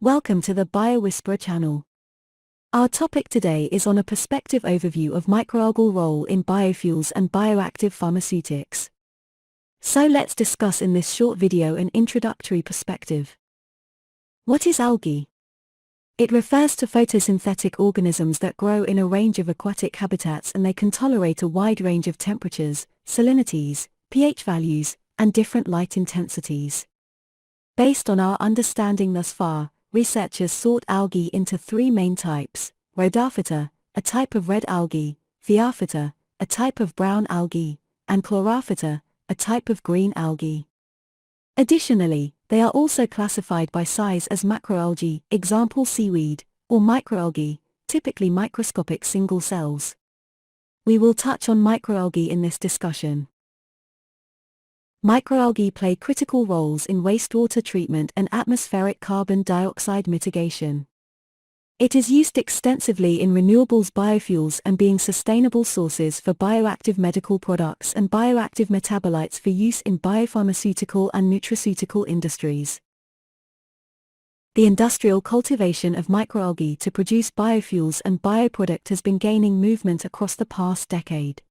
Welcome to the BioWhisperer channel. Our topic today is on a perspective overview of microalgal role in biofuels and bioactive pharmaceutics. So let's discuss in this short video an introductory perspective. What is algae? It refers to photosynthetic organisms that grow in a range of aquatic habitats, and they can tolerate a wide range of temperatures, salinities, pH values, and different light intensities. Based on our understanding thus far, researchers sort algae into three main types: Rhodophyta, a type of red algae; Phaeophyta, a type of brown algae; and Chlorophyta, a type of green algae. Additionally, they are also classified by size as macroalgae, example seaweed, or microalgae, typically microscopic single cells. We will touch on microalgae in this discussion. Microalgae play critical roles in wastewater treatment and atmospheric carbon dioxide mitigation. It is used extensively in renewables, biofuels, and being sustainable sources for bioactive medical products and bioactive metabolites for use in biopharmaceutical and nutraceutical industries. The industrial cultivation of microalgae to produce biofuels and bioproduct has been gaining movement across the past decade.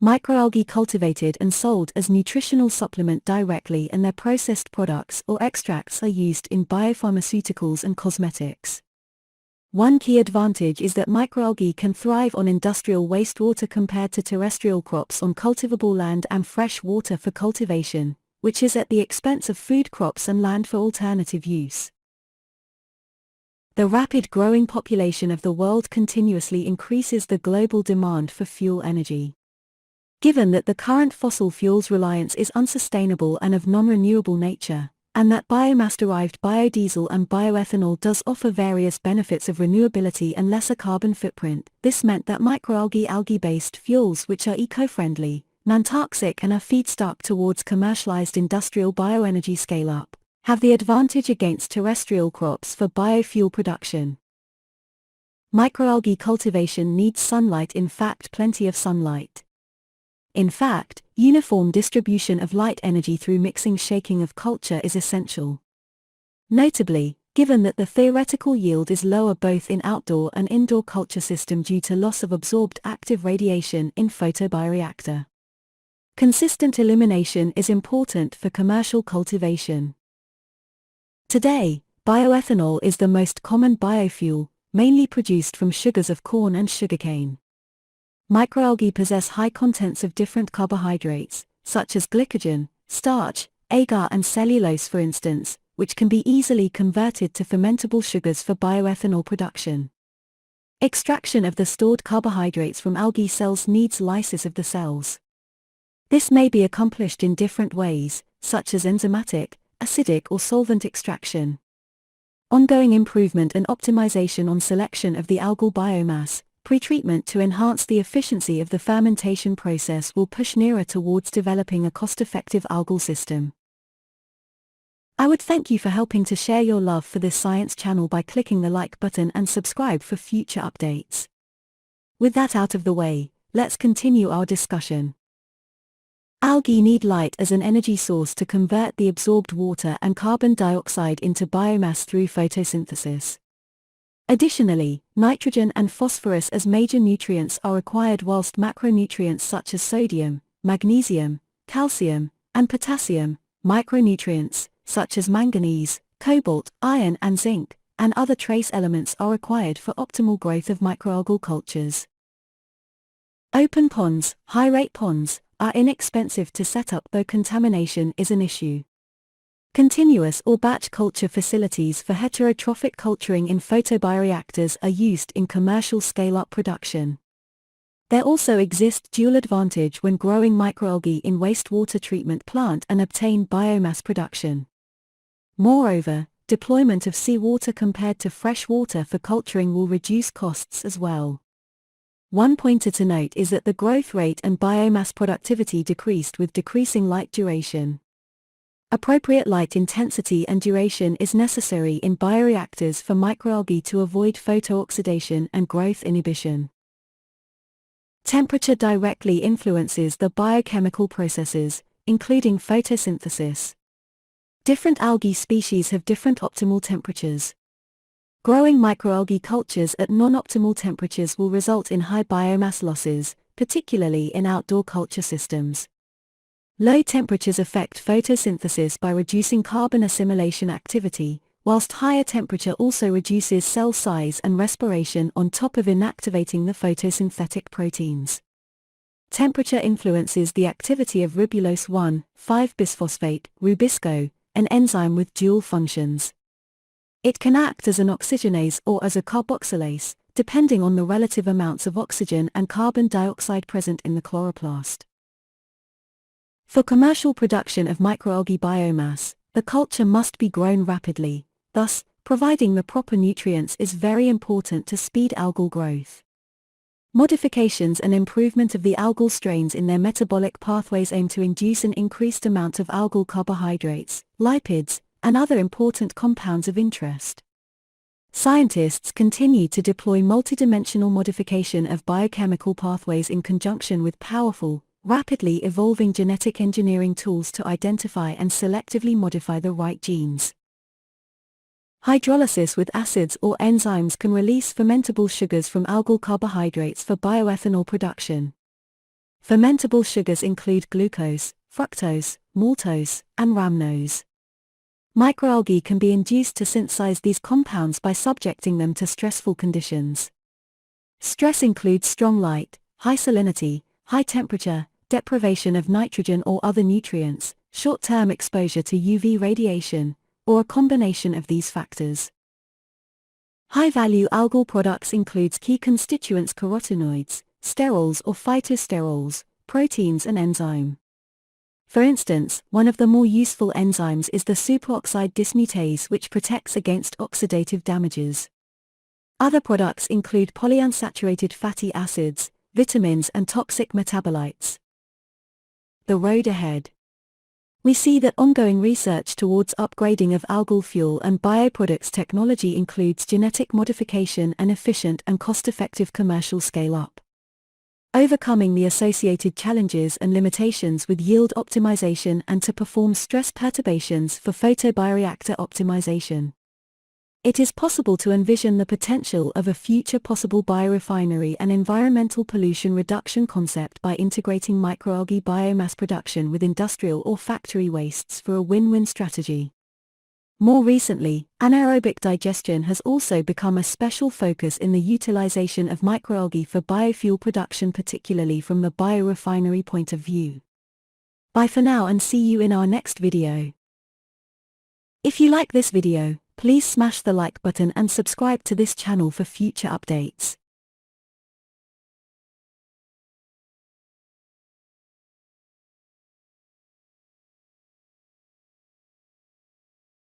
Microalgae cultivated and sold as nutritional supplement directly, and their processed products or extracts are used in biopharmaceuticals and cosmetics. One key advantage is that microalgae can thrive on industrial wastewater compared to terrestrial crops on cultivable land and fresh water for cultivation, which is at the expense of food crops and land for alternative use. The rapid growing population of the world continuously increases the global demand for fuel energy. Given that the current fossil fuels reliance is unsustainable and of non-renewable nature, and that biomass-derived biodiesel and bioethanol does offer various benefits of renewability and lesser carbon footprint, this meant that algae-based fuels, which are eco-friendly, non-toxic, and are feedstock towards commercialized industrial bioenergy scale-up, have the advantage against terrestrial crops for biofuel production. Microalgae cultivation needs sunlight, in fact plenty of sunlight. In fact, uniform distribution of light energy through mixing shaking of culture is essential. Notably, given that the theoretical yield is lower both in outdoor and indoor culture system due to loss of absorbed active radiation in photobioreactor. Consistent illumination is important for commercial cultivation. Today, bioethanol is the most common biofuel, mainly produced from sugars of corn and sugarcane. Microalgae possess high contents of different carbohydrates, such as glycogen, starch, agar, and cellulose, for instance, which can be easily converted to fermentable sugars for bioethanol production. Extraction of the stored carbohydrates from algae cells needs lysis of the cells. This may be accomplished in different ways, such as enzymatic, acidic, or solvent extraction. Ongoing improvement and optimization on selection of the algal biomass, pretreatment to enhance the efficiency of the fermentation process will push nearer towards developing a cost-effective algal system. I would thank you for helping to share your love for this science channel by clicking the like button and subscribe for future updates. With that out of the way, let's continue our discussion. Algae need light as an energy source to convert the absorbed water and carbon dioxide into biomass through photosynthesis. Additionally, nitrogen and phosphorus as major nutrients are required, whilst macronutrients such as sodium, magnesium, calcium, and potassium, micronutrients such as manganese, cobalt, iron, and zinc, and other trace elements are required for optimal growth of microalgal cultures. Open ponds, high-rate ponds, are inexpensive to set up, though contamination is an issue. Continuous or batch culture facilities for heterotrophic culturing in photobioreactors are used in commercial scale-up production. There also exists dual advantage when growing microalgae in wastewater treatment plant and obtain biomass production. Moreover, deployment of seawater compared to fresh water for culturing will reduce costs as well. One pointer to note is that the growth rate and biomass productivity decreased with decreasing light duration. Appropriate light intensity and duration is necessary in bioreactors for microalgae to avoid photooxidation and growth inhibition. Temperature directly influences the biochemical processes, including photosynthesis. Different algae species have different optimal temperatures. Growing microalgae cultures at non-optimal temperatures will result in high biomass losses, particularly in outdoor culture systems. Low temperatures affect photosynthesis by reducing carbon assimilation activity, whilst higher temperature also reduces cell size and respiration on top of inactivating the photosynthetic proteins. Temperature influences the activity of ribulose 1,5-bisphosphate, Rubisco, an enzyme with dual functions. It can act as an oxygenase or as a carboxylase, depending on the relative amounts of oxygen and carbon dioxide present in the chloroplast. For commercial production of microalgae biomass, the culture must be grown rapidly, thus, providing the proper nutrients is very important to speed algal growth. Modifications and improvement of the algal strains in their metabolic pathways aim to induce an increased amount of algal carbohydrates, lipids, and other important compounds of interest. Scientists continue to deploy multidimensional modification of biochemical pathways in conjunction with powerful, rapidly evolving genetic engineering tools to identify and selectively modify the right genes. Hydrolysis with acids or enzymes can release fermentable sugars from algal carbohydrates for bioethanol production. Fermentable sugars include glucose, fructose, maltose, and rhamnose. Microalgae can be induced to synthesize these compounds by subjecting them to stressful conditions. Stress includes strong light, high salinity, high temperature, deprivation of nitrogen or other nutrients, short-term exposure to UV radiation, or a combination of these factors. High-value algal products includes key constituents carotenoids, sterols or phytosterols, proteins and enzyme. For instance, one of the more useful enzymes is the superoxide dismutase, which protects against oxidative damages. Other products include polyunsaturated fatty acids, vitamins and toxic metabolites. The road ahead. We see that ongoing research towards upgrading of algal fuel and bioproducts technology includes genetic modification and efficient and cost-effective commercial scale-up. Overcoming the associated challenges and limitations with yield optimization and to perform stress perturbations for photobioreactor optimization. It is possible to envision the potential of a future possible biorefinery and environmental pollution reduction concept by integrating microalgae biomass production with industrial or factory wastes for a win-win strategy. More recently, anaerobic digestion has also become a special focus in the utilization of microalgae for biofuel production, particularly from the biorefinery point of view. Bye for now and see you in our next video. If you like this video, please smash the like button and subscribe to this channel for future updates.